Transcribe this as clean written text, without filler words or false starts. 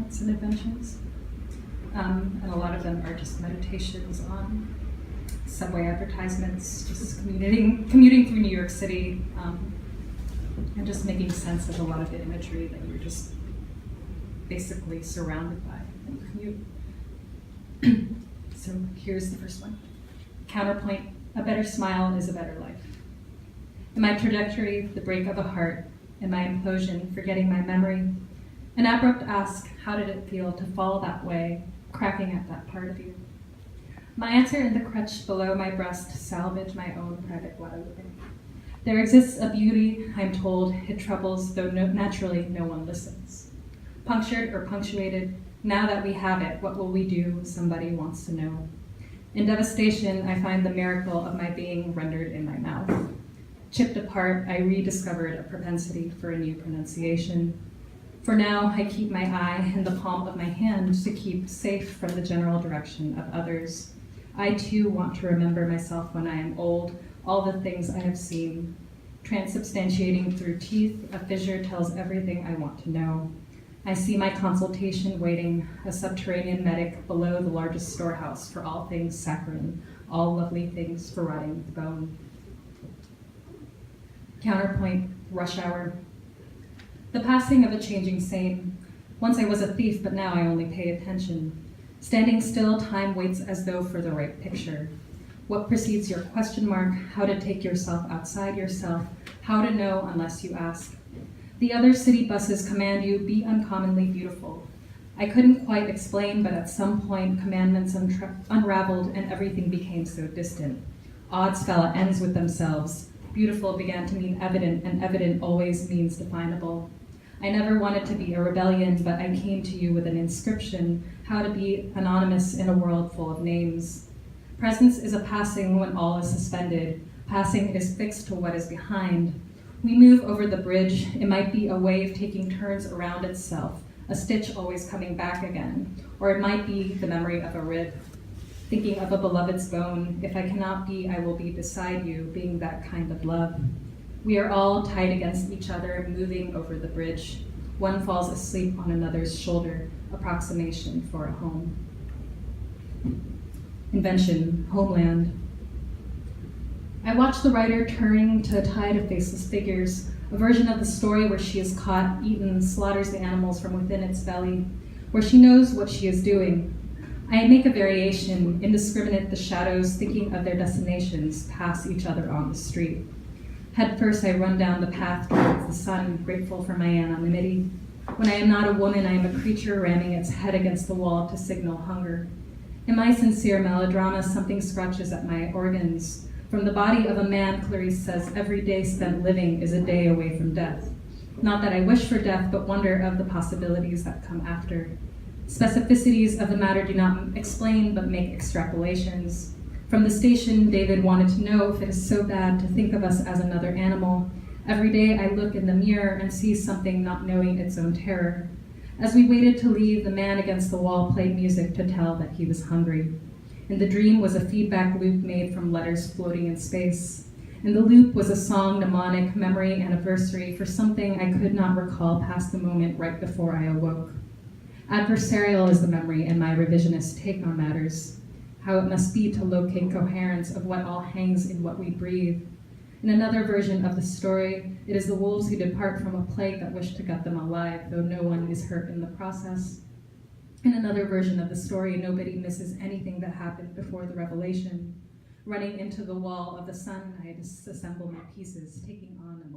counterpoints and inventions. And a lot of them are just meditations on subway advertisements, just commuting through New York City, and just making sense of a lot of the imagery that you're just basically surrounded by when you commute. So here's the first one. Counterpoint, a better smile is a better life. In my trajectory, the break of a heart, in my implosion, forgetting my memory, an abrupt ask, how did it feel to fall that way, cracking at that part of you? My answer in the crutch below my breast salvage my own private Guadalupe. There exists a beauty, I'm told, it troubles, though naturally no one listens. Punctured or punctuated, now that we have it, what will we do? Somebody wants to know. In devastation, I find the miracle of my being rendered in my mouth. Chipped apart, I rediscovered a propensity for a new pronunciation. For now, I keep my eye in the palm of my hand to keep safe from the general direction of others. I too want to remember myself when I am old, all the things I have seen. Transubstantiating through teeth, a fissure tells everything I want to know. I see my consultation waiting, a subterranean medic below the largest storehouse for all things saccharine, all lovely things for rotting the bone. Counterpoint, rush hour. The passing of a changing sane. Once I was a thief, but now I only pay attention. Standing still, time waits as though for the right picture. What precedes your question mark, how to take yourself outside yourself, how to know unless you ask. The other city buses command you, be uncommonly beautiful. I couldn't quite explain, but at some point, commandments unraveled and everything became so distant. Odds fell at ends with themselves. Beautiful began to mean evident, and evident always means definable. I never wanted to be a rebellion, but I came to you with an inscription, how to be anonymous in a world full of names. Presence is a passing when all is suspended. Passing is fixed to what is behind. We move over the bridge. It might be a wave taking turns around itself, a stitch always coming back again, or it might be the memory of a rib. Thinking of a beloved's bone, if I cannot be, I will be beside you, being that kind of love. We are all tied against each other, moving over the bridge. One falls asleep on another's shoulder, approximation for a home. Invention, homeland. I watch the writer turning to a tide of faceless figures, a version of the story where she is caught, eaten, slaughters the animals from within its belly, where she knows what she is doing. I make a variation, indiscriminate the shadows, thinking of their destinations, pass each other on the street. Head first, I run down the path towards the sun, grateful for my anonymity. When I am not a woman, I am a creature ramming its head against the wall to signal hunger. In my sincere melodrama, something scratches at my organs. From the body of a man, Clarice says, every day spent living is a day away from death. Not that I wish for death, but wonder of the possibilities that come after. Specificities of the matter do not explain, but make extrapolations. From the station, David wanted to know if it is so bad to think of us as another animal. Every day I look in the mirror and see something not knowing its own terror. As we waited to leave, the man against the wall played music to tell that he was hungry. In the dream was a feedback loop made from letters floating in space. In the loop was a song, mnemonic, memory, anniversary for something I could not recall past the moment right before I awoke. Adversarial is the memory and my revisionist take on matters. How it must be to locate coherence of what all hangs in what we breathe. In another version of the story, it is the wolves who depart from a plague that wish to gut them alive, though no one is hurt in the process. In another version of the story, nobody misses anything that happened before the revelation. Running into the wall of the sun, I disassemble my pieces, taking on a